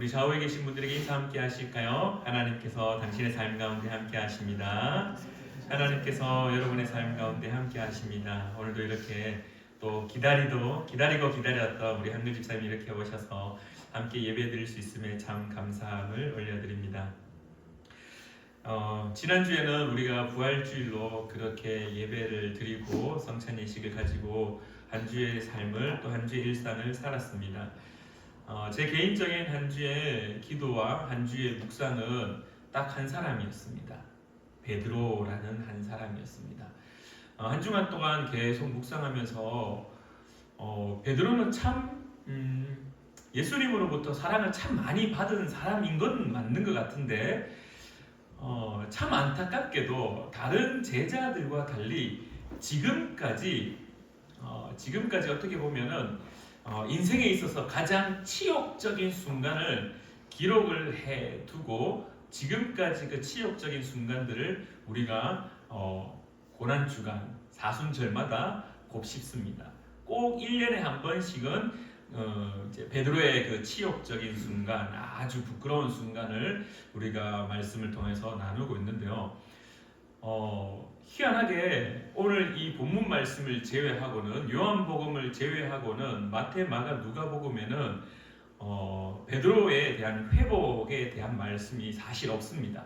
우리 좌우에 계신 분들에게 인사 함께 하실까요? 하나님께서 당신의 삶 가운데 함께 하십니다. 하나님께서 여러분의 삶 가운데 함께 하십니다. 오늘도 이렇게 또 기다리고 기다렸던 우리 한글 집사님이 이렇게 오셔서 함께 예배 드릴 수 있음에 참 감사함을 올려드립니다. 지난주에는 우리가 부활주일로 그렇게 예배를 드리고 성찬 예식을 가지고 한 주의 삶을 또 한 주의 일상을 살았습니다. 제 개인적인 한 주의 기도와 한 주의 묵상은 딱 한 사람이었습니다. 베드로라는 한 사람이었습니다. 한 주간 동안 계속 묵상하면서 베드로는 참 예수님으로부터 사랑을 참 많이 받은 사람인 건 맞는 것 같은데 참 안타깝게도 다른 제자들과 달리 지금까지 어떻게 보면은 인생에 있어서 가장 치욕적인 순간을 기록을 해두고 지금까지 그 치욕적인 순간들을 우리가 고난주간 사순절마다 곱씹습니다. 꼭 1년에 한 번씩은 이제 베드로의 그 치욕적인 순간, 아주 부끄러운 순간을 우리가 말씀을 통해서 나누고 있는데요. 희한하게 오늘 이 본문 말씀을 제외하고는 요한복음을 제외하고는 마태, 마가, 누가복음에는 베드로에 대한 회복에 대한 말씀이 사실 없습니다.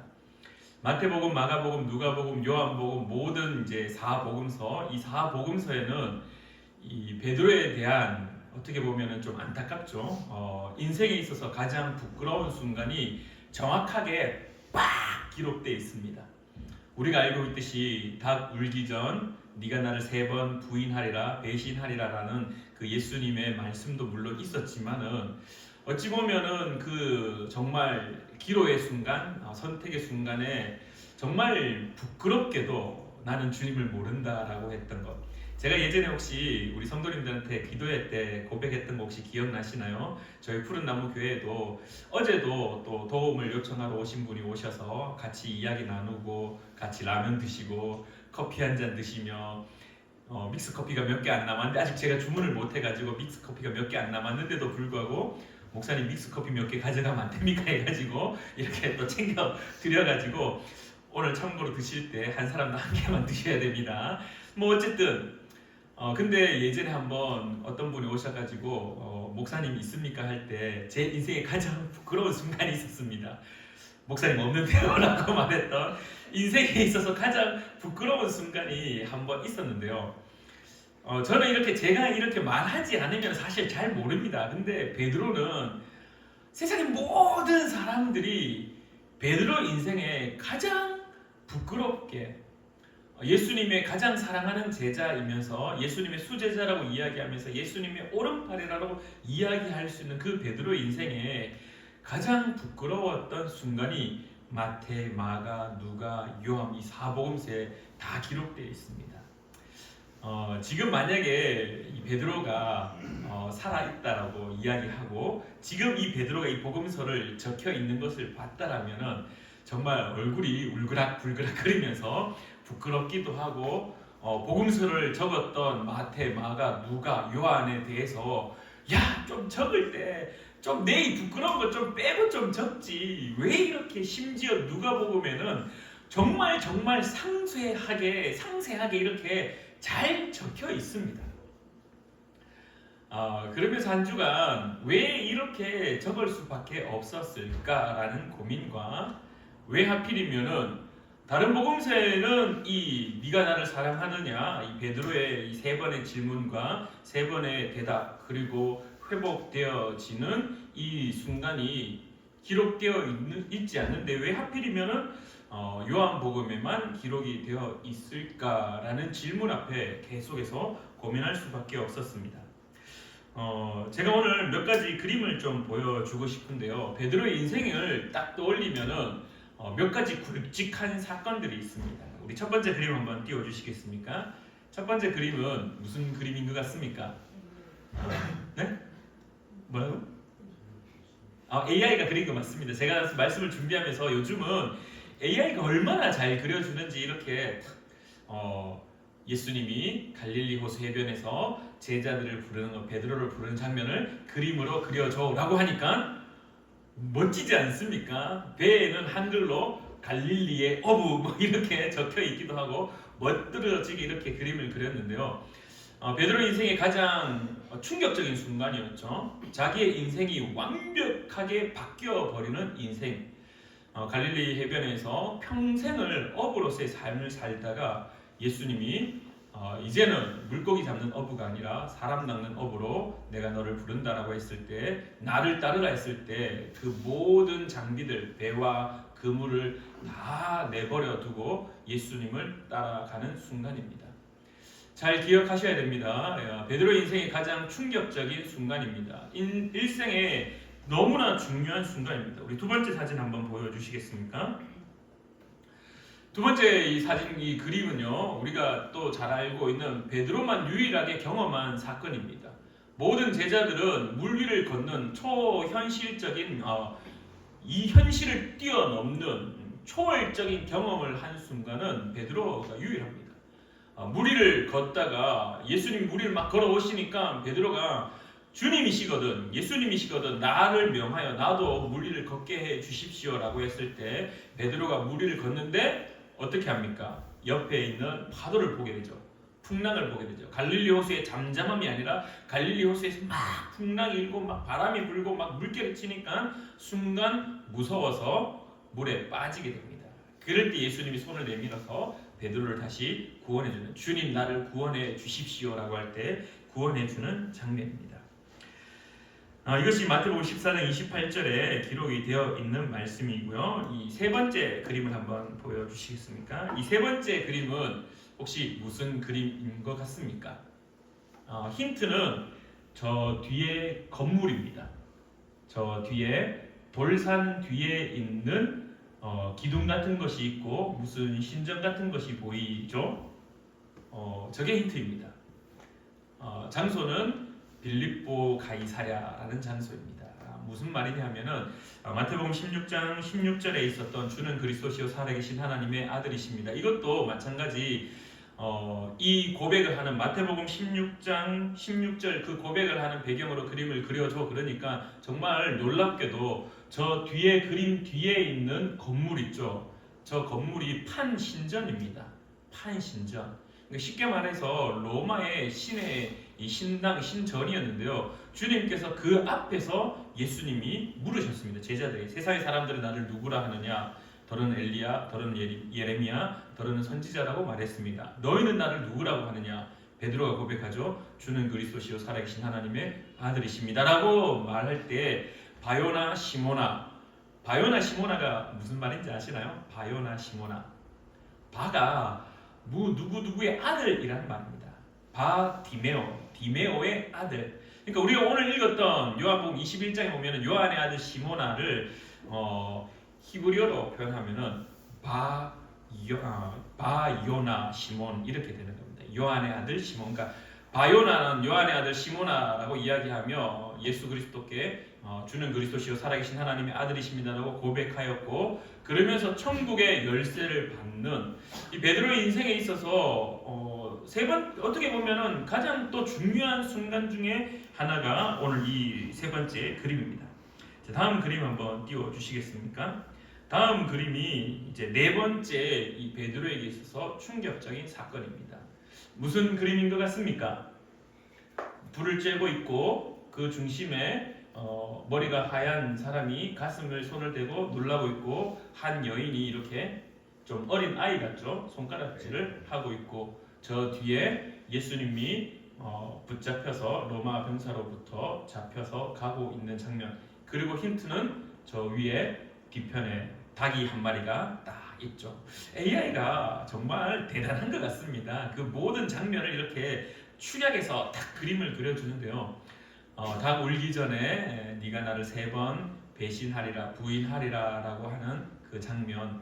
마태복음, 마가복음, 누가복음, 요한복음 모든 이제 4복음서, 이 4복음서에는 이 베드로에 대한 어떻게 보면은 좀 안타깝죠. 인생에 있어서 가장 부끄러운 순간이 정확하게 빡 기록되어 있습니다. 우리가 알고 있듯이 닭 울기 전 네가 나를 3번 부인하리라 배신하리라라는 그 예수님의 말씀도 물론 있었지만은 어찌 보면은 그 정말 기로의 순간, 선택의 순간에 정말 부끄럽게도 나는 주님을 모른다라고 했던 것. 제가 예전에 혹시 우리 성도님들한테 기도회 때 고백했던 거 혹시 기억나시나요? 저희 푸른나무 교회에도 어제도 또 도움을 요청하러 오신 분이 오셔서 같이 이야기 나누고 같이 라면 드시고 커피 한 잔 드시며 믹스커피가 몇 개 안 남았는데 아직 제가 주문을 못 해가지고 믹스커피가 몇 개 안 남았는데도 불구하고 목사님 믹스커피 몇 개 가져가면 안 됩니까? 해가지고 이렇게 또 챙겨 드려가지고 오늘 참고로 드실 때 한 사람당 한 개만 드셔야 됩니다. 뭐 어쨌든 근데 예전에 한번 어떤 분이 오셔가지고 목사님 있습니까? 할 때 제 인생에 가장 부끄러운 순간이 있었습니다. 목사님 없는데요? 라고 말했던 인생에 있어서 가장 부끄러운 순간이 한번 있었는데요. 저는 이렇게 제가 이렇게 말하지 않으면 사실 잘 모릅니다. 근데 베드로는 세상의 모든 사람들이 베드로 인생에 가장 부끄럽게 예수님의 가장 사랑하는 제자이면서 예수님의 수제자라고 이야기하면서 예수님의 오른팔이라고 이야기할 수 있는 그 베드로 인생에 가장 부끄러웠던 순간이 마태, 마가, 누가, 요한 이 4복음서에 다 기록되어 있습니다. 지금 만약에 이 베드로가 살아있다라고 이야기하고 지금 이 베드로가 이 복음서를 적혀 있는 것을 봤다라면은 정말 얼굴이 울그락불그락 거리면서 부끄럽기도 하고 복음서를 적었던 마태, 마가, 누가, 요한에 대해서 야, 좀 적을 때 좀 내 부끄러운 거 좀 빼고 좀 적지 왜 이렇게 심지어 누가복음에는 정말 상세하게 이렇게 잘 적혀 있습니다. 그러면서 한 주간 왜 이렇게 적을 수밖에 없었을까라는 고민과 왜 하필이면은 다른 복음서에는 이 네가 나를 사랑하느냐 이 베드로의 이 3번의 질문과 3번의 대답 그리고 회복되어지는 이 순간이 기록되어 있지 않는데 왜 하필이면은 요한복음에만 기록이 되어 있을까라는 질문 앞에 계속해서 고민할 수밖에 없었습니다. 제가 오늘 몇 가지 그림을 좀 보여주고 싶은데요. 베드로의 인생을 딱 떠올리면은 몇 가지 굵직한 사건들이 있습니다. 우리 첫 번째 그림 한번 띄워주시겠습니까? 첫 번째 그림은 무슨 그림인 것 같습니까? 네? 뭐라고? AI가 그린 거 맞습니다. 제가 말씀을 준비하면서 요즘은 AI가 얼마나 잘 그려주는지 이렇게 예수님이 갈릴리 호수 해변에서 제자들을 부르는 베드로를 부르는 장면을 그림으로 그려줘라고 하니까 멋지지 않습니까? 배에는 한글로 갈릴리의 어부 뭐 이렇게 적혀 있기도 하고 멋들어지게 이렇게 그림을 그렸는데요. 베드로 인생의 가장 충격적인 순간이었죠. 자기의 인생이 완벽하게 바뀌어 버리는 인생. 갈릴리 해변에서 평생을 어부로서의 삶을 살다가 예수님이 이제는 물고기 잡는 어부가 아니라 사람 낚는 어부로 내가 너를 부른다라고 했을 때, 나를 따르라 했을 때 그 모든 장비들, 배와 그물을 다 내버려 두고 예수님을 따라가는 순간입니다. 잘 기억하셔야 됩니다. 베드로 인생의 가장 충격적인 순간입니다. 일생의 너무나 중요한 순간입니다. 우리 두 번째 사진 한번 보여주시겠습니까? 두 번째 이 사진, 이 그림은요, 우리가 또 잘 알고 있는 베드로만 유일하게 경험한 사건입니다. 모든 제자들은 물 위를 걷는 초현실적인 이 현실을 뛰어넘는 초월적인 경험을 한 순간은 베드로가 유일합니다. 물 위를 걷다가 예수님 물 위를 막 걸어오시니까 베드로가 주님이시거든, 예수님이시거든 나를 명하여 나도 물 위를 걷게 해 주십시오라고 했을 때 베드로가 물 위를 걷는데 어떻게 합니까? 옆에 있는 파도를 보게 되죠. 풍랑을 보게 되죠. 갈릴리 호수의 잠잠함이 아니라 갈릴리 호수에서 막 풍랑이 일고 막 바람이 불고 막 물결이 치니까 순간 무서워서 물에 빠지게 됩니다. 그럴 때 예수님이 손을 내밀어서 베드로를 다시 구원해주는, 주님 나를 구원해 주십시오라고 할 때 구원해주는 장면입니다. 이것이 마태복음 14장 28절에 기록이 되어 있는 말씀이고요. 이 세 번째 그림을 한번 보여주시겠습니까? 이 세 번째 그림은 혹시 무슨 그림인 것 같습니까? 힌트는 저 뒤에 건물입니다. 저 뒤에 돌산 뒤에 있는 기둥 같은 것이 있고 무슨 신전 같은 것이 보이죠? 저게 힌트입니다. 장소는 빌립보 가이사랴라는 장소입니다. 무슨 말이냐면은 마태복음 16장 16절에 있었던 주는 그리스도시요 살아계신 하나님의 아들이십니다. 이것도 마찬가지 이 고백을 하는 마태복음 16장 16절 그 고백을 하는 배경으로 그림을 그려줘. 그러니까 정말 놀랍게도 저 뒤에 그림 뒤에 있는 건물 있죠. 저 건물이 판신전입니다. 판신전. 쉽게 말해서 로마의 신의 이 신당 신전이었는데요. 주님께서 그 앞에서 예수님이 물으셨습니다. 제자들이 세상의 사람들은 나를 누구라 하느냐? 더러는 엘리야, 더러는 예레미야, 더러는 선지자라고 말했습니다. 너희는 나를 누구라고 하느냐? 베드로가 고백하죠. 주는 그리스도시요 살아계신 하나님의 아들이십니다라고 말할 때 바요나 시모나가 무슨 말인지 아시나요? 바요나 시모나. 바가 누구누구의 아들이라는 말입니다. 디메오의 아들. 그러니까 우리가 오늘 읽었던 요한복음 21장에 보면은 요한의 아들 시모나를 히브리어로 표현하면은 바요나 시몬 이렇게 되는 겁니다. 요한의 아들 시몬. 그러니까 바요나는 요한의 아들 시모나라고 이야기하며 예수 그리스도께 주는 그리스도시요 살아계신 하나님의 아들이십니다라고 고백하였고, 그러면서 천국의 열쇠를 받는 이 베드로의 인생에 있어서 세 번 어떻게 보면은 가장 또 중요한 순간 중에 하나가 오늘 이 세 번째 그림입니다. 자, 다음 그림 한번 띄워 주시겠습니까? 다음 그림이 이제 네 번째 이 베드로에게 있어서 충격적인 사건입니다. 무슨 그림인 것 같습니까? 불을 쬐고 있고 그 중심에 머리가 하얀 사람이 가슴을 손을 대고 놀라고 있고, 한 여인이 이렇게 좀 어린 아이 같죠? 손가락질을 하고 있고, 저 뒤에 예수님이 붙잡혀서 로마 병사로부터 잡혀서 가고 있는 장면. 그리고 힌트는 저 위에 뒤편에 닭이 한 마리가 딱 있죠. AI가 정말 대단한 것 같습니다. 그 모든 장면을 이렇게 축약해서 딱 그림을 그려주는데요. 닭 울기 전에 네가 나를 3번 배신하리라 부인하리라 라고 하는 그 장면,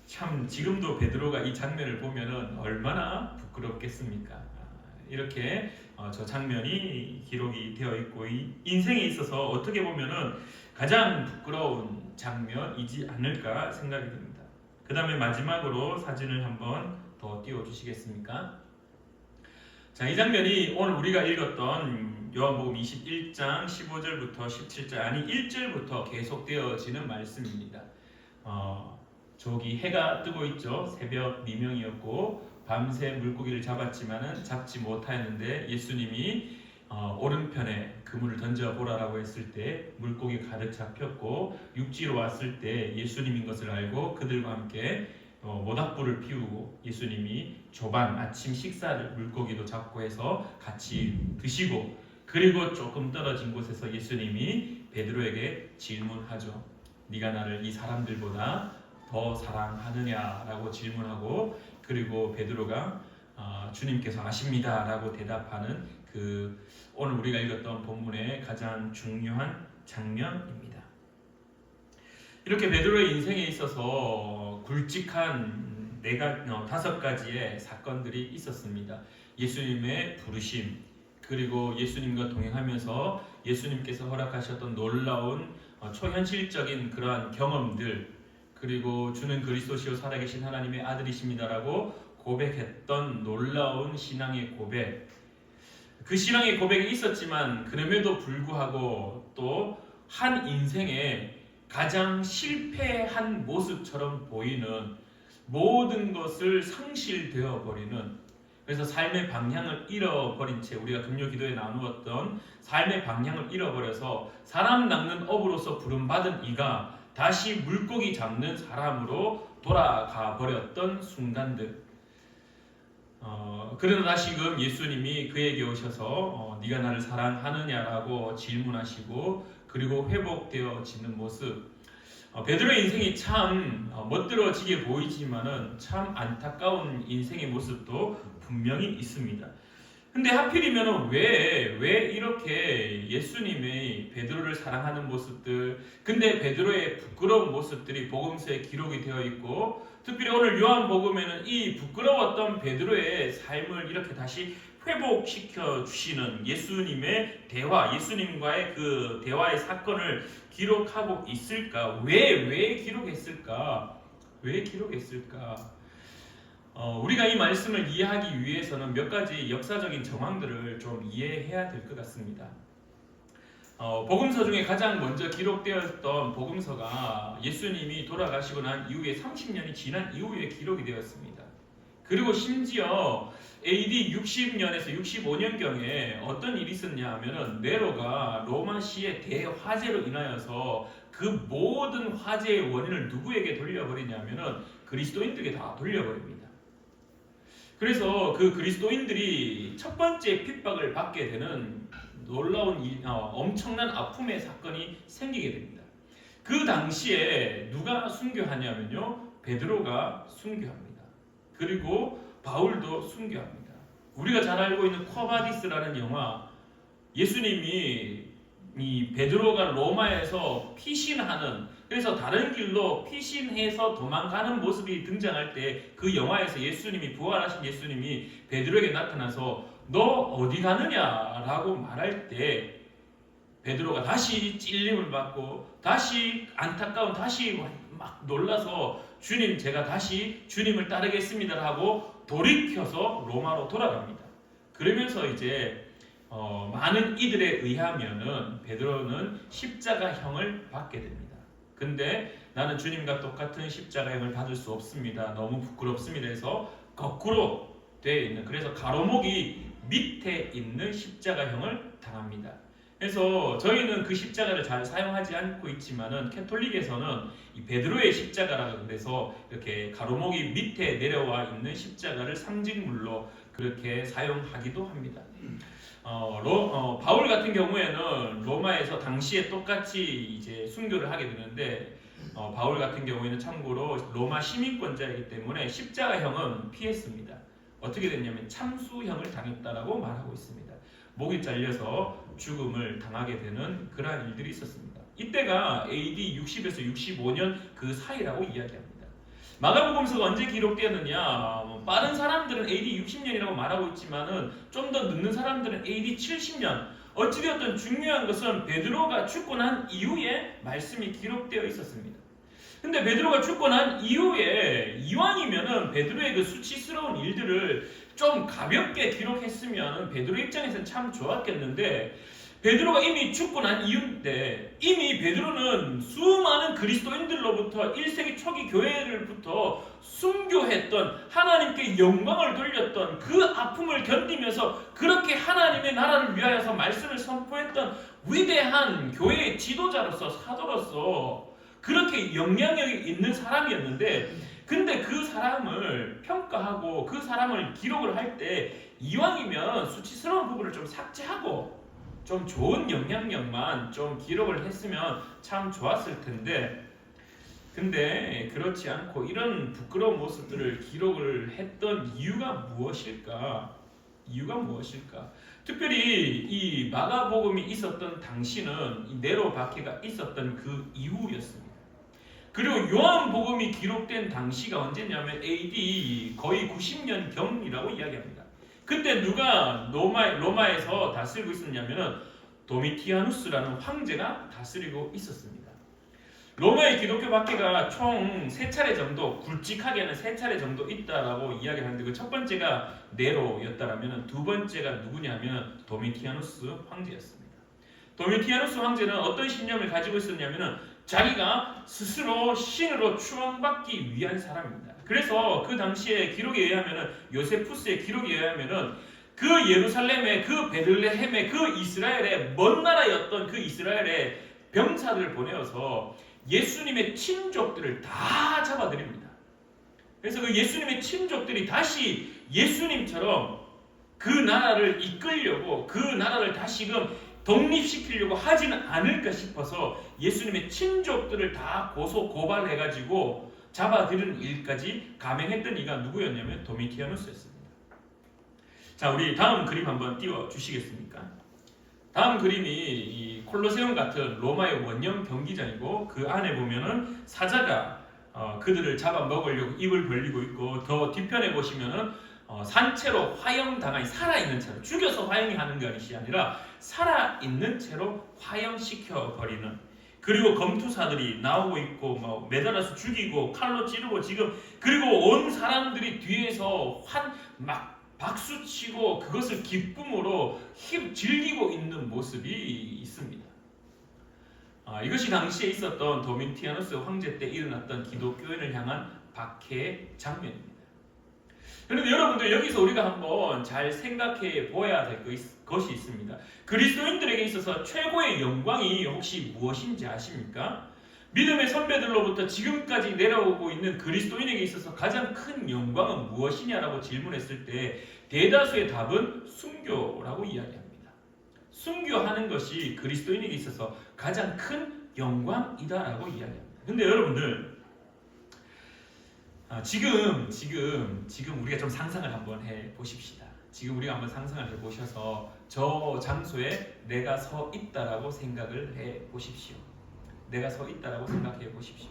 참 지금도 베드로가 이 장면을 보면은 얼마나 부끄럽겠습니까? 이렇게 저 장면이 기록이 되어 있고, 이 인생에 있어서 어떻게 보면은 가장 부끄러운 장면이지 않을까 생각이 듭니다. 그 다음에 마지막으로 사진을 한번 더 띄워 주시겠습니까? 자, 이 장면이 오늘 우리가 읽었던 요한복음 21장 15절부터 17절, 아니 1절부터 계속되어지는 말씀입니다. 저기 해가 뜨고 있죠. 새벽 미명이었고 밤새 물고기를 잡았지만은 잡지 못하였는데 예수님이 오른편에 그물을 던져보라라고 했을 때 물고기 가득 잡혔고 육지로 왔을 때 예수님인 것을 알고 그들과 함께 모닥불을 피우고 예수님이 조반 아침 식사를 물고기도 잡고 해서 같이 드시고, 그리고 조금 떨어진 곳에서 예수님이 베드로에게 질문하죠. 네가 나를 이 사람들보다 더 사랑하느냐라고 질문하고, 그리고 베드로가 주님께서 아십니다 라고 대답하는 그 오늘 우리가 읽었던 본문의 가장 중요한 장면입니다. 이렇게 베드로의 인생에 있어서 굵직한 5가지의 사건들이 있었습니다. 예수님의 부르심, 그리고 예수님과 동행하면서 예수님께서 허락하셨던 놀라운 초현실적인 그러한 경험들, 그리고 주는 그리스도시요 살아계신 하나님의 아들이십니다라고 고백했던 놀라운 신앙의 고백. 그 신앙의 고백이 있었지만 그럼에도 불구하고 또 한 인생에 가장 실패한 모습처럼 보이는 모든 것을 상실되어 버리는, 그래서 삶의 방향을 잃어버린 채 우리가 금요 기도에 나누었던 삶의 방향을 잃어버려서 사람 낚는 업으로서 부름받은 이가 다시 물고기 잡는 사람으로 돌아가 버렸던 순간들. 그러나 다시금 예수님이 그에게 오셔서 네가 나를 사랑하느냐라고 질문하시고, 그리고 회복되어지는 모습. 베드로의 인생이 참 멋들어지게 보이지만은 참 안타까운 인생의 모습도 분명히 있습니다. 근데 하필이면 왜 이렇게 예수님의 베드로를 사랑하는 모습들, 근데 베드로의 부끄러운 모습들이 복음서에 기록이 되어 있고, 특별히 오늘 요한복음에는 이 부끄러웠던 베드로의 삶을 이렇게 다시 회복시켜 주시는 예수님의 대화, 예수님과의 그 대화의 사건을 기록하고 있을까? 왜 기록했을까? 왜 기록했을까? 우리가 이 말씀을 이해하기 위해서는 몇 가지 역사적인 정황들을 좀 이해해야 될 것 같습니다. 복음서 중에 가장 먼저 기록되었던 복음서가 예수님이 돌아가시고 난 이후에 30년이 지난 이후에 기록이 되었습니다. 그리고 심지어 AD 60년에서 65년경에 어떤 일이 있었냐 하면은 네로가 로마시의 대화재로 인하여서 그 모든 화재의 원인을 누구에게 돌려버리냐면은 그리스도인들에게 다 돌려버립니다. 그래서 그 그리스도인들이 첫 번째 핍박을 받게 되는 놀라운 엄청난 아픔의 사건이 생기게 됩니다. 그 당시에 누가 순교하냐면요, 베드로가 순교합니다. 그리고 바울도 순교합니다. 우리가 잘 알고 있는 쿼바디스라는 영화, 예수님이 이 베드로가 로마에서 피신하는, 그래서 다른 길로 피신해서 도망가는 모습이 등장할 때 그 영화에서 예수님이, 부활하신 예수님이 베드로에게 나타나서 너 어디 가느냐라고 말할 때 베드로가 다시 찔림을 받고 다시 안타까운, 다시 막 놀라서 주님, 제가 다시 주님을 따르겠습니다 하고 돌이켜서 로마로 돌아갑니다. 그러면서 이제 많은 이들에 의하면은 베드로는 십자가형을 받게 됩니다. 근데 나는 주님과 똑같은 십자가형을 받을 수 없습니다. 너무 부끄럽습니다 해서 거꾸로 되어 있는, 그래서 가로목이 밑에 있는 십자가형을 당합니다. 그래서 저희는 그 십자가를 잘 사용하지 않고 있지만은 캐톨릭에서는 이 베드로의 십자가라고 해서 이렇게 가로목이 밑에 내려와 있는 십자가를 상징물로 그렇게 사용하기도 합니다. 바울 같은 경우에는 로마에서 당시에 똑같이 이제 순교를 하게 되는데, 바울 같은 경우에는 참고로 로마 시민권자이기 때문에 십자가형은 피했습니다. 어떻게 됐냐면 참수형을 당했다라고 말하고 있습니다. 목이 잘려서 죽음을 당하게 되는 그러한 일들이 있었습니다. 이때가 AD 60에서 65년 그 사이라고 이야기합니다. 마가복음서가 언제 기록되었느냐? 빠른 사람들은 AD 60년이라고 말하고 있지만은 좀 더 늦는 사람들은 AD 70년. 어찌되었든 중요한 것은 베드로가 죽고 난 이후에 말씀이 기록되어 있었습니다. 근데 베드로가 죽고 난 이후에 이왕이면은 베드로의 그 수치스러운 일들을 좀 가볍게 기록했으면 베드로 입장에서는 참 좋았겠는데, 베드로가 이미 죽고 난 이후인데 이미 베드로는 수많은 그리스도인들로부터 1세기 초기 교회를부터 순교했던, 하나님께 영광을 돌렸던 그 아픔을 견디면서 그렇게 하나님의 나라를 위하여서 말씀을 선포했던 위대한 교회의 지도자로서, 사도로서 그렇게 영향력이 있는 사람이었는데, 근데 그 사람을 평가하고 그 사람을 기록을 할 때 이왕이면 수치스러운 부분을 좀 삭제하고 좀 좋은 영향력만 좀 기록을 했으면 참 좋았을 텐데, 근데 그렇지 않고 이런 부끄러운 모습들을 기록을 했던 이유가 무엇일까? 이유가 무엇일까? 특별히 이 마가복음이 있었던 당시는 이 네로 박해가 있었던 그 이후였습니다. 그리고 요한복음이 기록된 당시가 언제냐면 AD 거의 90년 경이라고 이야기합니다. 그때 누가 로마에서 다스리고 있었냐면은 도미티아누스라는 황제가 다스리고 있었습니다. 로마의 기독교 박해가 총 3차례 정도, 굵직하게는 3차례 정도 있다라고 이야기를 하는데, 그 첫 번째가 네로였다라면 두 번째가 누구냐면 도미티아누스 황제였습니다. 도미티아누스 황제는 어떤 신념을 가지고 있었냐면은 자기가 스스로 신으로 추앙받기 위한 사람입니다. 그래서 그 당시에 기록에 의하면은, 요세푸스의 기록에 의하면은 그 예루살렘의 그 베들레헴의 그 이스라엘의 먼 나라였던 그 이스라엘의 병사들을 보내어서 예수님의 친족들을 다 잡아들입니다. 그래서 그 예수님의 친족들이 다시 예수님처럼 그 나라를 이끌려고, 그 나라를 다시금 독립시키려고 하지는 않을까 싶어서 예수님의 친족들을 다 고발해가지고 잡아들이는 일까지 감행했던 이가 누구였냐면 도미티아누스였습니다. 자, 우리 다음 그림 한번 띄워주시겠습니까? 다음 그림이 이 콜로세움 같은 로마의 원형 경기장이고, 그 안에 보면은 사자가 그들을 잡아먹으려고 입을 벌리고 있고, 더 뒤편에 보시면은 산채로 화형당한, 살아있는 채로, 죽여서 화형이 하는 것이 아니라 살아있는 채로 화형시켜 버리는, 그리고 검투사들이 나오고 있고 막 매달아서 죽이고 칼로 찌르고 지금, 그리고 온 사람들이 뒤에서 막 박수치고 그것을 기쁨으로 즐기고 있는 모습이 있습니다. 이것이 당시에 있었던 도미티아누스 황제 때 일어났던 기독교인을 향한 박해의 장면입니다. 그런데 여러분들, 여기서 우리가 한번 잘 생각해 보아야 될 것이 있습니다. 그리스도인들에게 있어서 최고의 영광이 혹시 무엇인지 아십니까? 믿음의 선배들로부터 지금까지 내려오고 있는 그리스도인에게 있어서 가장 큰 영광은 무엇이냐라고 질문했을 때 대다수의 답은 순교라고 이야기합니다. 순교하는 것이 그리스도인에게 있어서 가장 큰 영광이다라고 이야기합니다. 근데 여러분들, 지금 우리가 좀 상상을 한번 해 보십시다. 지금 우리가 한번 상상을 해 보셔서 저 장소에 내가 서 있다라고 생각을 해 보십시오. 내가 서 있다라고 생각해 보십시오.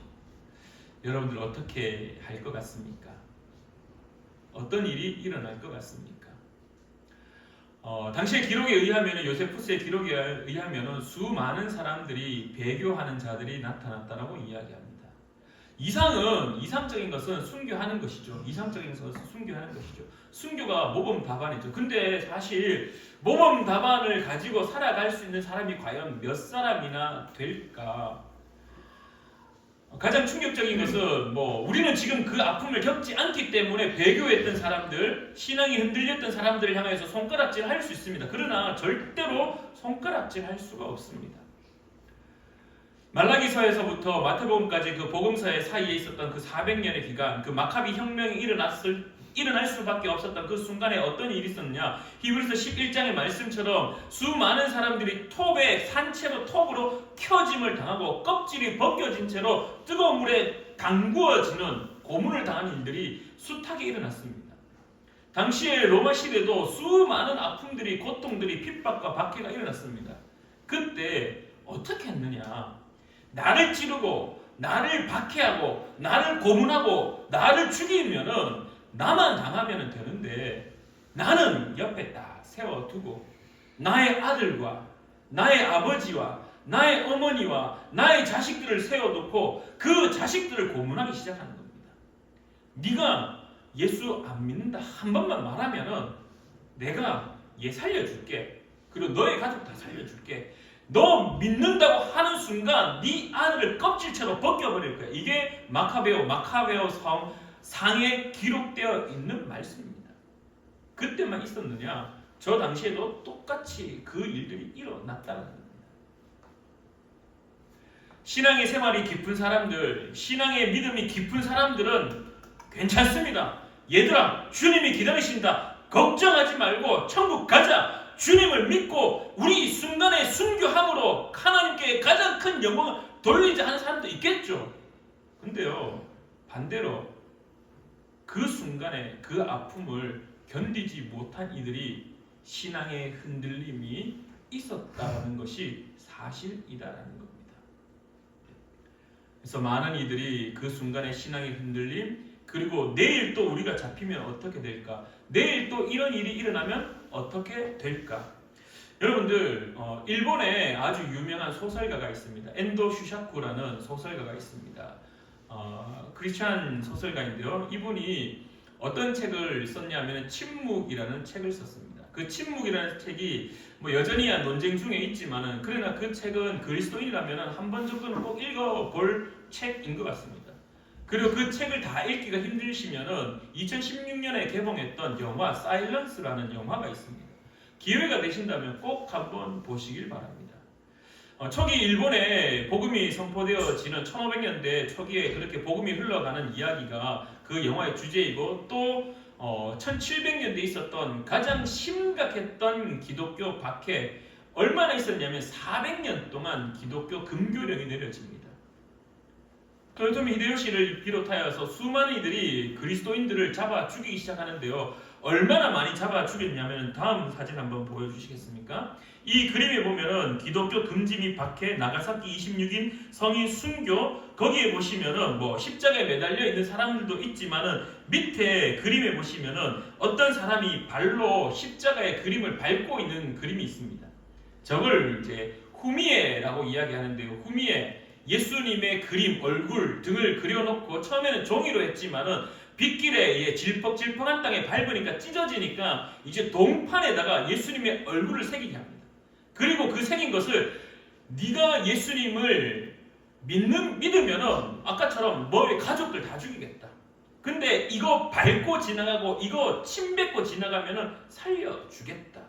여러분들 어떻게 할 것 같습니까? 어떤 일이 일어날 것 같습니까? 당시의 기록에 의하면, 요세푸스의 기록에 의하면 수많은 사람들이 배교하는 자들이 나타났다라고 이야기합니다. 이상적인 것은 순교하는 것이죠. 이상적인 것은 순교하는 것이죠. 순교가 모범답안이죠. 근데 사실 모범답안을 가지고 살아갈 수 있는 사람이 과연 몇 사람이나 될까? 가장 충격적인 것은 우리는 지금 그 아픔을 겪지 않기 때문에 배교했던 사람들, 신앙이 흔들렸던 사람들을 향해서 손가락질 할 수 있습니다. 그러나 절대로 손가락질 할 수가 없습니다. 말라기서에서부터 마태복음까지 그 복음서의 사이에 있었던 그 400년의 기간, 그 마카비 혁명이 일어날 수밖에 없었던 그 순간에 어떤 일이 있었느냐? 히브리서 11장의 말씀처럼 수많은 사람들이 산채로 톱으로 켜짐을 당하고 껍질이 벗겨진 채로 뜨거운 물에 담구어지는 고문을 당하는 일들이 숱하게 일어났습니다. 당시에 로마 시대도 수많은 아픔들이, 고통들이, 핍박과 박해가 일어났습니다. 그때 어떻게 했느냐? 나를 찌르고 나를 박해하고 나를 고문하고 나를 죽이면은 나만 당하면 되는데, 나는 옆에 딱 세워두고 나의 아들과 나의 아버지와 나의 어머니와 나의 자식들을 세워놓고 그 자식들을 고문하기 시작하는 겁니다. 네가 예수 안 믿는다 한 번만 말하면은 내가 얘 살려줄게. 그리고 너의 가족 다 살려줄게. 너 믿는다고 하는 순간 네 아들을 껍질채로 벗겨버릴 거야. 이게 마카베오 상에 기록되어 있는 말씀입니다. 그때만 있었느냐? 저 당시에도 똑같이 그 일들이 일어났다는 겁니다. 신앙의 생활이 깊은 사람들, 신앙의 믿음이 깊은 사람들은 괜찮습니다. 얘들아, 주님이 기다리신다. 걱정하지 말고 천국 가자. 주님을 믿고 우리 이 순간의 순교함으로 하나님께 가장 큰 영광을 돌리자 하는 사람도 있겠죠. 근데요, 반대로 그 순간에 그 아픔을 견디지 못한 이들이 신앙의 흔들림이 있었다는 것이 사실이다라는 겁니다. 그래서 많은 이들이 그 순간의 신앙의 흔들림, 그리고 내일 또 우리가 잡히면 어떻게 될까? 내일 또 이런 일이 일어나면 어떻게 될까? 여러분들, 일본에 아주 유명한 소설가가 있습니다. 엔도 슈샤쿠라는 소설가가 있습니다. 크리스찬 소설가인데요. 이분이 어떤 책을 썼냐면 침묵이라는 책을 썼습니다. 그 침묵이라는 책이 여전히 논쟁 중에 있지만은 그러나 그 책은 그리스도인이라면 한 번 정도는 꼭 읽어볼 책인 것 같습니다. 그리고 그 책을 다 읽기가 힘드시면은 2016년에 개봉했던 영화 사일런스라는 영화가 있습니다. 기회가 되신다면 꼭 한번 보시길 바랍니다. 초기 일본에 복음이 선포되어지는 1500년대 초기에 그렇게 복음이 흘러가는 이야기가 그 영화의 주제이고 또 1700년대에 있었던 가장 심각했던 기독교 박해 얼마나 있었냐면 400년 동안 기독교 금교령이 내려집니다. 토요토미 히데요시를 비롯하여서 수많은 이들이 그리스도인들을 잡아 죽이기 시작하는데요. 얼마나 많이 잡아 죽였냐면 다음 사진 한번 보여주시겠습니까? 이 그림에 보면은 기독교 금지 및 박해, 나가사키 26인 성인 순교, 거기에 보시면은 십자가에 매달려 있는 사람들도 있지만은 밑에 그림에 보시면은 어떤 사람이 발로 십자가의 그림을 밟고 있는 그림이 있습니다. 저걸 이제 후미에라고 이야기하는데요. 후미에 예수님의 그림, 얼굴 등을 그려놓고 처음에는 종이로 했지만은 빗길에 질퍽질퍽한 땅에 밟으니까 찢어지니까 이제 동판에다가 예수님의 얼굴을 새기게 합니다. 그리고 그 새긴 것을 네가 예수님을 믿으면은 아까처럼 너의 가족들 다 죽이겠다. 근데 이거 밟고 지나가고 이거 침 뱉고 지나가면은 살려주겠다.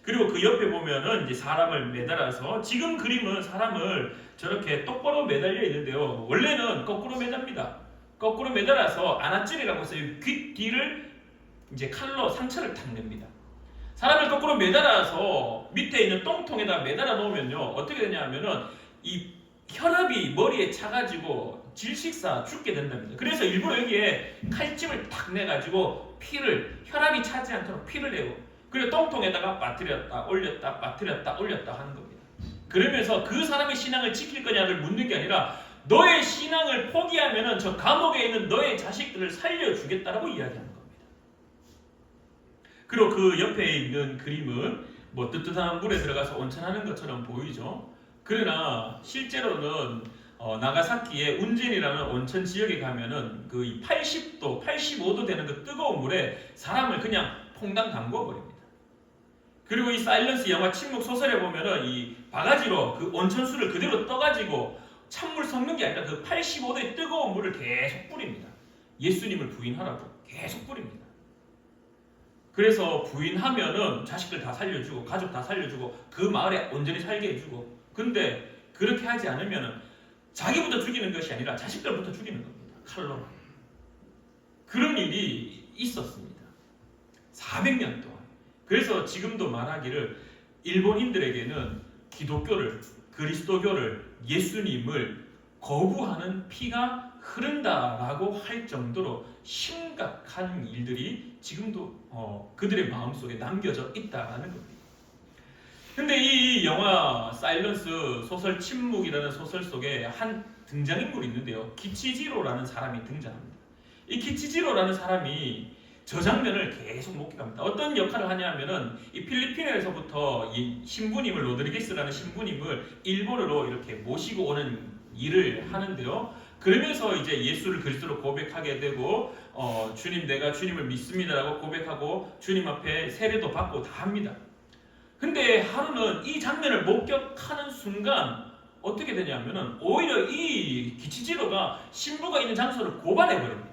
그리고 그 옆에 보면은 이제 사람을 매달아서 지금 그림은 사람을 저렇게 똑바로 매달려 있는데요. 원래는 거꾸로 매답니다. 거꾸로 매달아서 아나찔이라고 해서 귀 뒤를 이제 칼로 상처를 탁 냅니다. 사람을 거꾸로 매달아서 밑에 있는 똥통에다 매달아 놓으면요 어떻게 되냐면은 이 혈압이 머리에 차가지고 질식사 죽게 된답니다. 그래서 일부러 여기에 칼집을 탁 내가지고 혈압이 차지 않도록 피를 내고 그리고 똥통에다가 빠뜨렸다 올렸다 빠뜨렸다 올렸다 하는 겁니다. 그러면서 그 사람의 신앙을 지킬 거냐를 묻는 게 아니라 너의 신앙을 포기하면은 저 감옥에 있는 너의 자식들을 살려주겠다라고 이야기하는 겁니다. 그리고 그 옆에 있는 그림은 뜨뜻한 물에 들어가서 온천하는 것처럼 보이죠. 그러나 실제로는 나가사키의 운진이라는 온천 지역에 가면은 그 80도, 85도 되는 그 뜨거운 물에 사람을 그냥 퐁당 담궈 버립니다. 그리고 이 사일런스 영화 침묵 소설에 보면은 이 바가지로 그 온천수를 그대로 떠가지고 찬물 섞는 게 아니라 그 85도의 뜨거운 물을 계속 뿌립니다. 예수님을 부인하라고 계속 뿌립니다. 그래서 부인하면은 자식들 다 살려주고 가족 다 살려주고 그 마을에 온전히 살게 해주고 근데 그렇게 하지 않으면은 자기부터 죽이는 것이 아니라 자식들부터 죽이는 겁니다. 칼로. 그런 일이 있었습니다. 400년 동안. 그래서 지금도 말하기를 일본인들에게는 기독교를, 그리스도교를, 예수님을 거부하는 피가 흐른다라고 할 정도로 심각한 일들이 지금도 그들의 마음속에 남겨져 있다는 겁니다. 근데 이 영화 사일런스 소설 침묵이라는 소설 속에 한 등장인물이 있는데요. 기치지로라는 사람이 등장합니다. 이 기치지로라는 사람이 저 장면을 계속 목격합니다. 어떤 역할을 하냐면은 이 필리핀에서부터 이 신부님을 로드리게스라는 신부님을 일본으로 이렇게 모시고 오는 일을 하는데요. 그러면서 이제 예수를 그리스도로 고백하게 되고 주님 내가 주님을 믿습니다라고 고백하고 주님 앞에 세례도 받고 다 합니다. 근데 하루는 이 장면을 목격하는 순간 어떻게 되냐면은 오히려 이 기치지로가 신부가 있는 장소를 고발해 버립니다.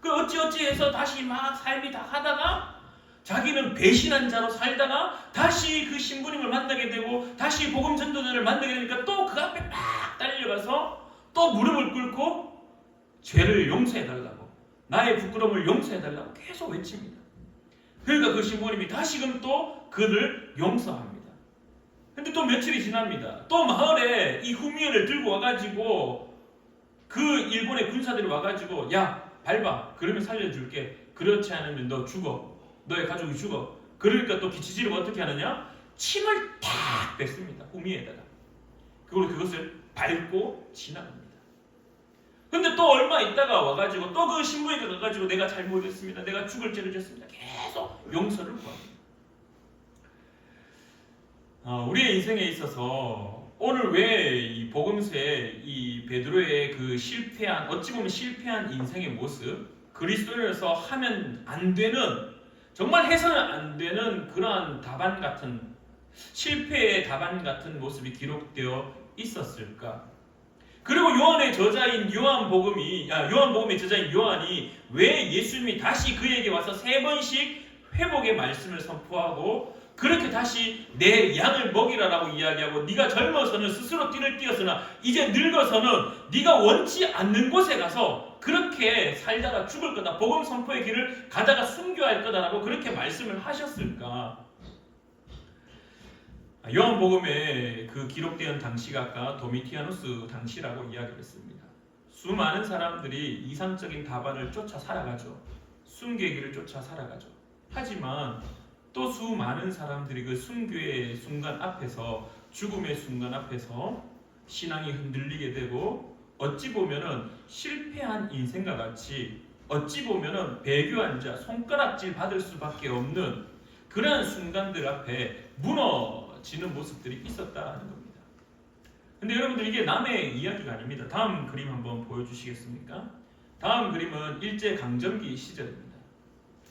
그 어찌어찌해서 다시 막 삶이 다 하다가 자기는 배신한 자로 살다가 다시 그 신부님을 만나게 되고 다시 복음 전도자를 만나게 되니까 또 그 앞에 막 달려가서 또 무릎을 꿇고 죄를 용서해달라고 나의 부끄러움을 용서해달라고 계속 외칩니다. 그러니까 그 신부님이 다시금 또 그를 용서합니다. 근데 또 며칠이 지납니다. 또 마을에 이 후미엘을 들고 와가지고 그 일본의 군사들이 와가지고 야 밟아 그러면 살려줄게 그렇지 않으면 너 죽어 너의 가족이 죽어. 그러니까 또 기치지로가 어떻게 하느냐 침을 탁 뱉습니다. 후미에다가 그리고 그것을 밟고 지나갑니다. 근데 또 얼마 있다가 와가지고 또 그 신부에게 가가지고 내가 잘못했습니다. 내가 죽을 죄를 졌습니다. 계속 용서를 구합니다. 우리의 인생에 있어서 오늘 왜 이 복음서에 이 베드로의 그 실패한 어찌 보면 실패한 인생의 모습 그리스도인으로서 하면 안 되는 정말 해서는 안 되는 그러한 답안 같은 실패의 답안 같은 모습이 기록되어 있었을까? 그리고 요한의 저자인 요한복음의 저자인 요한이 왜 예수님이 다시 그에게 와서 3번씩 회복의 말씀을 선포하고 그렇게 다시 내 양을 먹이라라고 이야기하고 네가 젊어서는 스스로 띠를 띄었으나 이제 늙어서는 네가 원치 않는 곳에 가서 그렇게 살다가 죽을 거다. 복음 선포의 길을 가다가 순교할 거다라고 그렇게 말씀을 하셨을까? 요한복음에 그 기록된 당시가 아까 도미티아누스 당시라고 이야기를 했습니다. 수많은 사람들이 이상적인 답안을 쫓아 살아가죠. 순교의 길을 쫓아 살아가죠. 하지만 또 수많은 사람들이 그 순교의 순간 앞에서 죽음의 순간 앞에서 신앙이 흔들리게 되고 어찌 보면은 실패한 인생과 같이 어찌 보면은 배교한 자 손가락질 받을 수밖에 없는 그러한 순간들 앞에 무너지는 모습들이 있었다는 겁니다. 근데 여러분들 이게 남의 이야기가 아닙니다. 다음 그림 한번 보여주시겠습니까? 다음 그림은 일제강점기 시절입니다.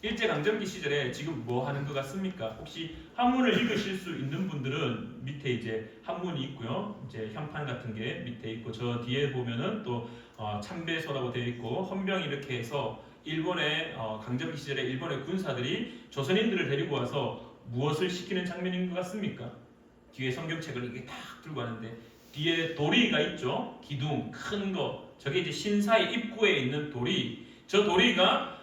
일제강점기 시절에 지금 뭐 하는 것 같습니까? 혹시 한문을 읽으실 수 있는 분들은 밑에 이제 한문이 있고요. 이제 현판 같은 게 밑에 있고 저 뒤에 보면은 또 참배소라고 되어 있고 헌병 이렇게 해서 일본의 강점기 시절에 일본의 군사들이 조선인들을 데리고 와서 무엇을 시키는 장면인 것 같습니까? 뒤에 성경책을 이렇게 딱 들고 왔는데 뒤에 도리가 있죠. 기둥 큰 거. 저게 이제 신사의 입구에 있는 도리. 저 도리가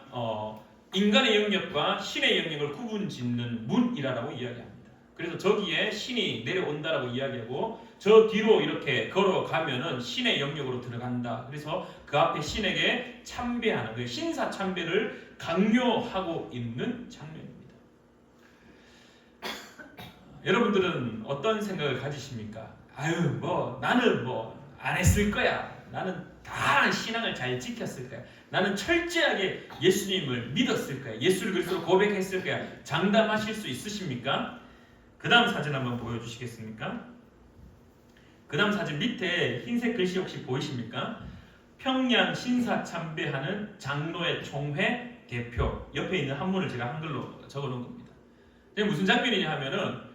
인간의 영역과 신의 영역을 구분짓는 문이라고 이야기합니다. 그래서 저기에 신이 내려온다라고 이야기하고 저 뒤로 이렇게 걸어가면은 신의 영역으로 들어간다. 그래서 그 앞에 신에게 참배하는 그 신사 참배를 강요하고 있는 장면입니다. 여러분들은 어떤 생각을 가지십니까? 나는 안 했을 거야. 나는 다 신앙을 잘 지켰을 거야. 나는 철저하게 예수님을 믿었을 거야. 예수를 그리스도로 고백했을 거야. 장담하실 수 있으십니까? 그 다음 사진 한번 보여주시겠습니까? 그 다음 사진 밑에 흰색 글씨 혹시 보이십니까? 평양 신사 참배하는 장로의 총회 대표. 옆에 있는 한문을 제가 한글로 적어놓은 겁니다. 무슨 장면이냐 하면은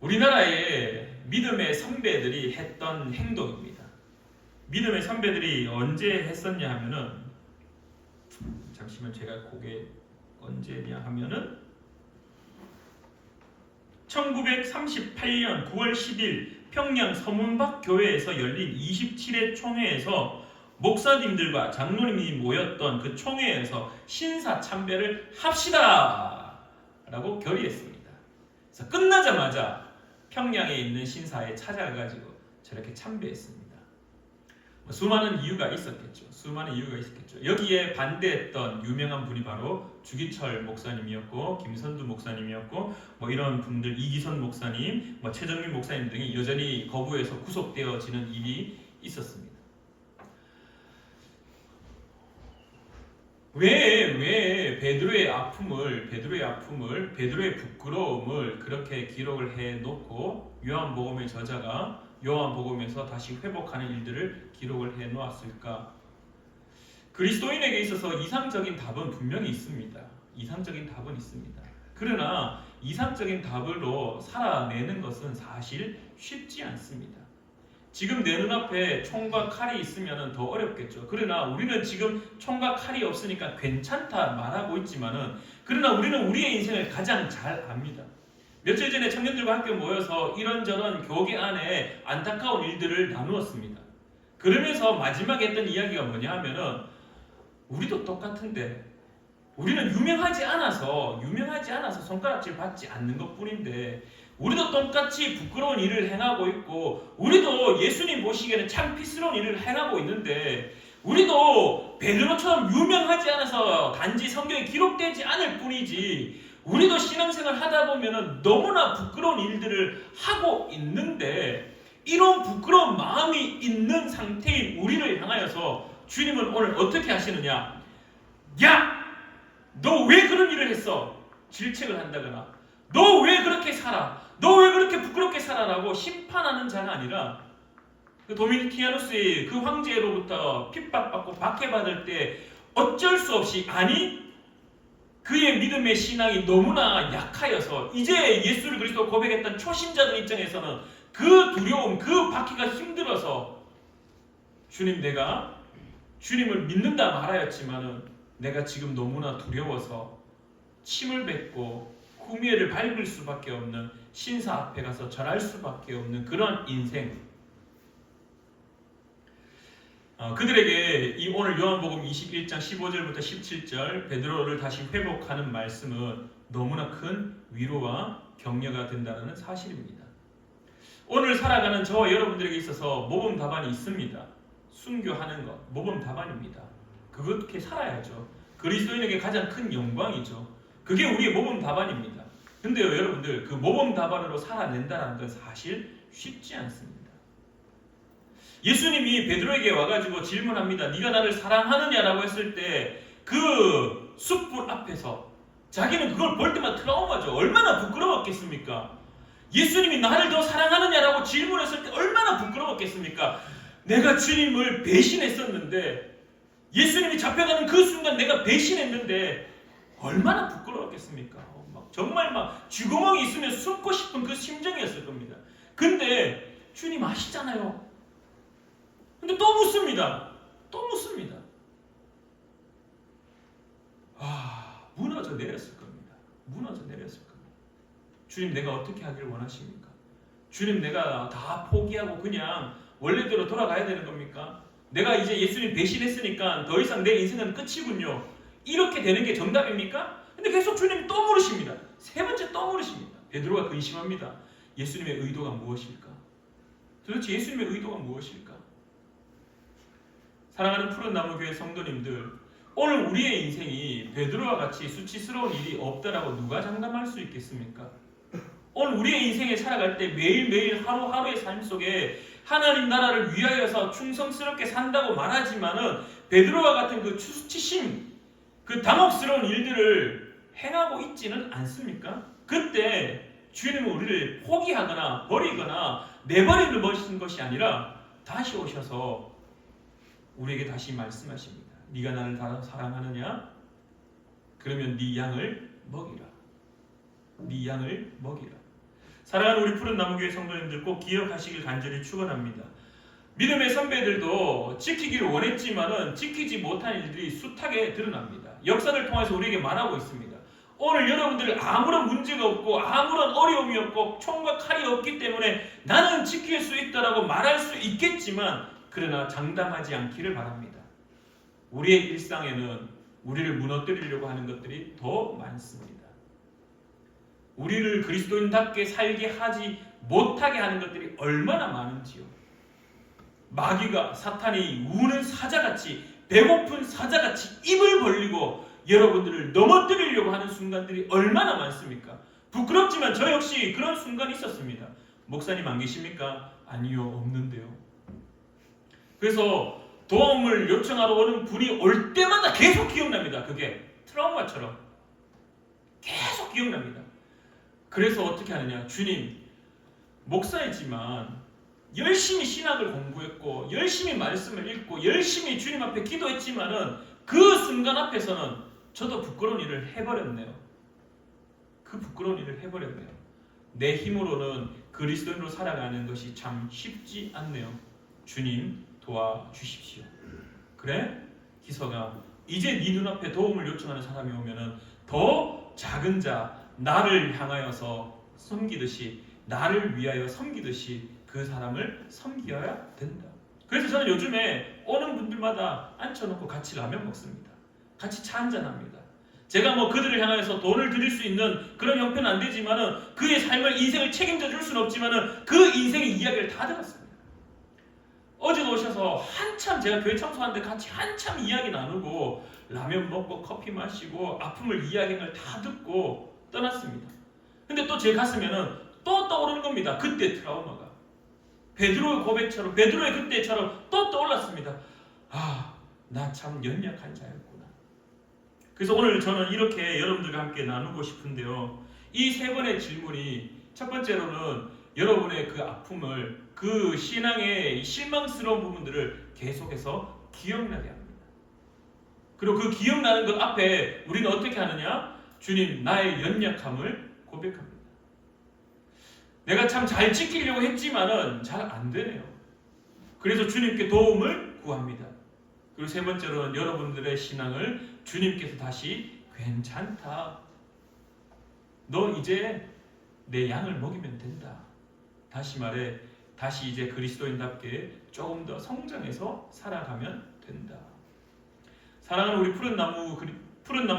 우리나라의 믿음의 선배들이 했던 행동입니다. 믿음의 선배들이 언제 했었냐 하면은 잠시만 제가 그게 언제냐 하면은 1938년 9월 10일 평양 서문박 교회에서 열린 27회 총회에서 목사님들과 장로님이 모였던 그 총회에서 신사 참배를 합시다 라고 결의했습니다. 그래서 끝나자마자 평양에 있는 신사에 찾아가가지고 저렇게 참배했습니다. 수많은 이유가 있었겠죠. 여기에 반대했던 유명한 분이 바로 주기철 목사님이었고 김선두 목사님이었고 이런 분들 이기선 목사님, 최정민 목사님 등이 여전히 거부해서 구속되어지는 일이 있었습니다. 왜 베드로의 아픔을, 베드로의 부끄러움을 그렇게 기록을 해놓고 요한복음의 저자가 요한복음에서 다시 회복하는 일들을 기록을 해놓았을까? 그리스도인에게 있어서 이상적인 답은 분명히 있습니다. 이상적인 답은 있습니다. 그러나 이상적인 답으로 살아내는 것은 사실 쉽지 않습니다. 지금 내 눈앞에 총과 칼이 있으면 더 어렵겠죠. 그러나 우리는 지금 총과 칼이 없으니까 괜찮다 말하고 있지만은, 그러나 우리는 우리의 인생을 가장 잘 압니다. 며칠 전에 청년들과 함께 모여서 이런저런 교계 안에 안타까운 일들을 나누었습니다. 그러면서 마지막에 했던 이야기가 뭐냐 하면은, 우리도 똑같은데 우리는 유명하지 않아서 손가락질 받지 않는 것뿐인데, 우리도 똑같이 부끄러운 일을 행하고 있고, 우리도 예수님 보시기에는 창피스러운 일을 행하고 있는데, 우리도 베드로처럼 유명하지 않아서 단지 성경에 기록되지 않을 뿐이지, 우리도 신앙생활 하다 보면 너무나 부끄러운 일들을 하고 있는데, 이런 부끄러운 마음이 있는 상태인 우리를 향하여서 주님은 오늘 어떻게 하시느냐? 야! 너 왜 그런 일을 했어? 질책을 한다거나, 너 왜 그렇게 살아? 너 왜 그렇게 부끄럽게 살아라고 심판하는 자가 아니라, 도미니키아누스의 그 황제로부터 핍박받고 박해받을 때 어쩔 수 없이, 아니 그의 믿음의 신앙이 너무나 약하여서 이제 예수를 그리스도 고백했던 초신자들 입장에서는 그 두려움, 그 받기가 힘들어서, 주님, 내가 주님을 믿는다 말하였지만은 내가 지금 너무나 두려워서 침을 뱉고 후미에를 밟을 수밖에 없는, 신사 앞에 가서 절할 수밖에 없는 그런 인생. 그들에게 이 오늘 요한복음 21장 15절부터 17절 베드로를 다시 회복하는 말씀은 너무나 큰 위로와 격려가 된다는 사실입니다. 오늘 살아가는 저와 여러분들에게 있어서 모범 답안이 있습니다. 순교하는 것, 모범 답안입니다. 그렇게 살아야죠. 그리스도인에게 가장 큰 영광이죠. 그게 우리의 모범 답안입니다. 근데요, 여러분들, 그 모범 답안으로 살아낸다는 건 사실 쉽지 않습니다. 예수님이 베드로에게 와가지고 질문합니다. 네가 나를 사랑하느냐라고 했을 때 그 숯불 앞에서 자기는 그걸 볼 때마다 트라우마죠. 얼마나 부끄러웠겠습니까? 예수님이 나를 더 사랑하느냐라고 질문했을 때 얼마나 부끄러웠겠습니까? 내가 주님을 배신했었는데, 예수님이 잡혀가는 그 순간 내가 배신했는데 얼마나 부끄러웠겠습니까? 정말 쥐구멍이 있으면 숨고 싶은 그 심정이었을 겁니다. 근데 주님 아시잖아요. 근데 또 묻습니다. 무너져 내렸을 겁니다. 주님, 내가 어떻게 하길 원하십니까? 주님, 내가 다 포기하고 그냥 원래대로 돌아가야 되는 겁니까? 내가 이제 예수님 배신했으니까 더 이상 내 인생은 끝이군요. 이렇게 되는 게 정답입니까? 근데 계속 주님 또 물으십니다. 세 번째 또 물으십니다. 베드로가 근심합니다. 예수님의 의도가 무엇일까? 도대체 예수님의 의도가 무엇일까? 사랑하는 푸른나무 교회 성도님들, 오늘 우리의 인생이 베드로와 같이 수치스러운 일이 없다라고 누가 장담할 수 있겠습니까? 오늘 우리의 인생에 살아갈 때 매일매일 하루하루의 삶 속에 하나님 나라를 위하여서 충성스럽게 산다고 말하지만은 베드로와 같은 그 수치심, 그 당혹스러운 일들을 행하고 있지는 않습니까? 그때 주님은 우리를 포기하거나 버리거나 내버리는 것이 아니라 다시 오셔서 우리에게 다시 말씀하십니다. 네가 나를 사랑하느냐? 그러면 네 양을 먹이라. 사랑하는 우리 푸른 나무교회 성도님들, 꼭 기억하시길 간절히 축원합니다. 믿음의 선배들도 지키기를 원했지만은 지키지 못한 일들이 숱하게 드러납니다. 역사를 통해서 우리에게 말하고 있습니다. 오늘 여러분들 아무런 문제가 없고 아무런 어려움이 없고 총과 칼이 없기 때문에 나는 지킬 수 있다라고 말할 수 있겠지만, 그러나 장담하지 않기를 바랍니다. 우리의 일상에는 우리를 무너뜨리려고 하는 것들이 더 많습니다. 우리를 그리스도인답게 살게 하지 못하게 하는 것들이 얼마나 많은지요. 마귀가, 사탄이 우는 사자같이, 배고픈 사자같이 입을 벌리고 여러분들을 넘어뜨리려고 하는 순간들이 얼마나 많습니까? 부끄럽지만 저 역시 그런 순간이 있었습니다. 목사님 안 계십니까? 아니요, 없는데요. 그래서 도움을 요청하러 오는 분이 올 때마다 계속 기억납니다. 그게 트라우마처럼 계속 기억납니다. 그래서 어떻게 하느냐? 주님, 목사이지만 열심히 신학을 공부했고 열심히 말씀을 읽고 열심히 주님 앞에 기도했지만은 그 순간 앞에서는 저도 부끄러운 일을 해버렸네요. 그 부끄러운 일을 해버렸네요. 내 힘으로는 그리스도인으로 살아가는 것이 참 쉽지 않네요. 주님 도와주십시오. 그래? 희석아, 이제 네 눈앞에 도움을 요청하는 사람이 오면은 더 작은 자 나를 향하여서 섬기듯이, 나를 위하여 섬기듯이 그 사람을 섬겨야 된다. 그래서 저는 요즘에 오는 분들마다 앉혀놓고 같이 라면 먹습니다. 같이 차 한잔합니다. 제가 뭐 그들을 향하여서 돈을 드릴 수 있는 그런 형편은 안 되지만은 그의 삶을, 인생을 책임져 줄 수는 없지만은 그 인생의 이야기를 다 들었습니다. 어제도 오셔서 한참, 제가 교회 청소하는데 같이 한참 이야기 나누고 라면 먹고 커피 마시고 아픔을 이야기한 걸 다 듣고 떠났습니다. 근데 또 제 가슴에는 또 떠오르는 겁니다. 그때 트라우마가. 베드로의 고백처럼, 베드로의 그때처럼 또 떠올랐습니다. 아, 나 참 연약한 자였구나. 그래서 오늘 저는 이렇게 여러분들과 함께 나누고 싶은데요. 이 세 번의 질문이, 첫 번째로는 여러분의 그 아픔을, 그 신앙의 실망스러운 부분들을 계속해서 기억나게 합니다. 그리고 그 기억나는 것 앞에 우리는 어떻게 하느냐? 주님, 나의 연약함을 고백합니다. 내가 참 잘 지키려고 했지만은 잘 안 되네요. 그래서 주님께 도움을 구합니다. 그리고 세 번째로는 여러분들의 신앙을 주님께서 다시 괜찮다. 너 이제 내 양을 먹이면 된다. 다시 말해, 다시 이제 그리스도인답게 조금 더 성장해서 살아가면 된다. 사랑하는 우리 푸른 나무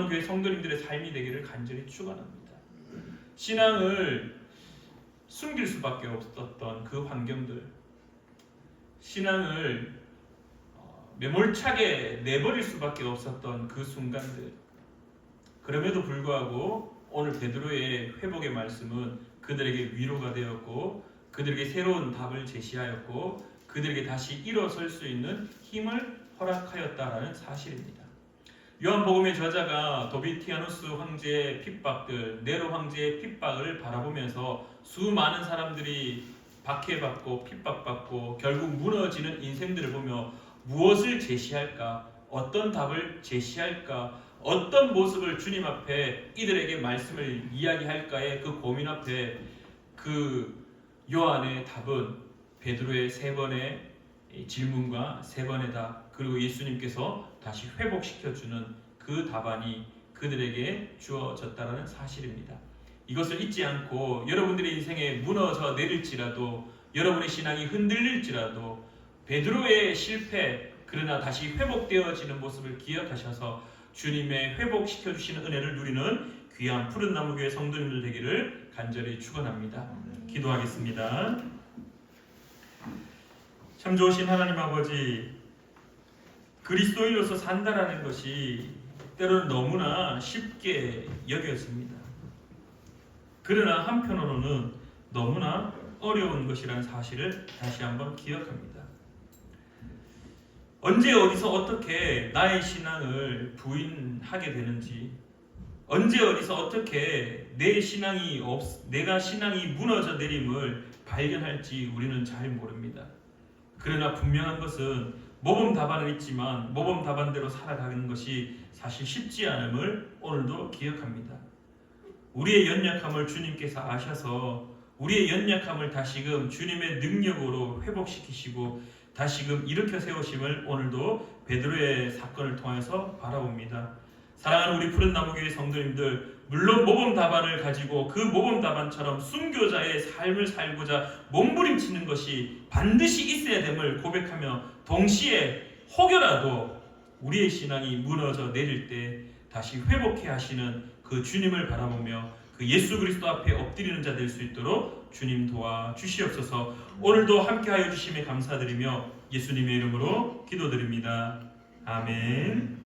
교회 성도님들의 삶이 되기를 간절히 축원합니다. 신앙을 숨길 수밖에 없었던 그 환경들, 신앙을 매몰차게 내버릴 수밖에 없었던 그 순간들, 그럼에도 불구하고 오늘 베드로의 회복의 말씀은 그들에게 위로가 되었고 그들에게 새로운 답을 제시하였고 그들에게 다시 일어설 수 있는 힘을 허락하였다라는 사실입니다. 요한복음의 저자가 도비티아누스 황제의 핍박들, 네로 황제의 핍박을 바라보면서 수많은 사람들이 박해받고 핍박받고 결국 무너지는 인생들을 보며 무엇을 제시할까? 어떤 답을 제시할까? 어떤 모습을 주님 앞에 이들에게 말씀을 이야기할까의 그 고민 앞에 그 요한의 답은 베드로의 세 번의 질문과 세 번의 답, 그리고 예수님께서 다시 회복시켜주는 그 답안이 그들에게 주어졌다는 사실입니다. 이것을 잊지 않고 여러분들의 인생에 무너져 내릴지라도, 여러분의 신앙이 흔들릴지라도 베드로의 실패, 그러나 다시 회복되어지는 모습을 기억하셔서 주님의 회복시켜주시는 은혜를 누리는 귀한 푸른나무교회 성도님들 되기를 간절히 축원합니다. 기도하겠습니다. 참 좋으신 하나님 아버지, 그리스도인으로서 산다라는 것이 때로는 너무나 쉽게 여겨집니다. 그러나 한편으로는 너무나 어려운 것이라는 사실을 다시 한번 기억합니다. 언제 어디서 어떻게 나의 신앙을 부인하게 되는지, 언제 어디서 어떻게 내가 신앙이 무너져 내림을 발견할지 우리는 잘 모릅니다. 그러나 분명한 것은 모범 답안은 있지만 모범 답안대로 살아가는 것이 사실 쉽지 않음을 오늘도 기억합니다. 우리의 연약함을 주님께서 아셔서 우리의 연약함을 다시금 주님의 능력으로 회복시키시고 다시금 일으켜 세우심을 오늘도 베드로의 사건을 통해서 바라봅니다. 사랑하는 우리 푸른나무교회 성도님들, 물론 모범 답안을 가지고 그 모범 답안처럼 순교자의 삶을 살고자 몸부림치는 것이 반드시 있어야 됨을 고백하며 동시에 혹여라도 우리의 신앙이 무너져 내릴 때 다시 회복해 하시는 그 주님을 바라보며 그 예수 그리스도 앞에 엎드리는 자 될 수 있도록 주님 도와주시옵소서. 오늘도 함께하여 주심에 감사드리며 예수님의 이름으로 기도드립니다. 아멘.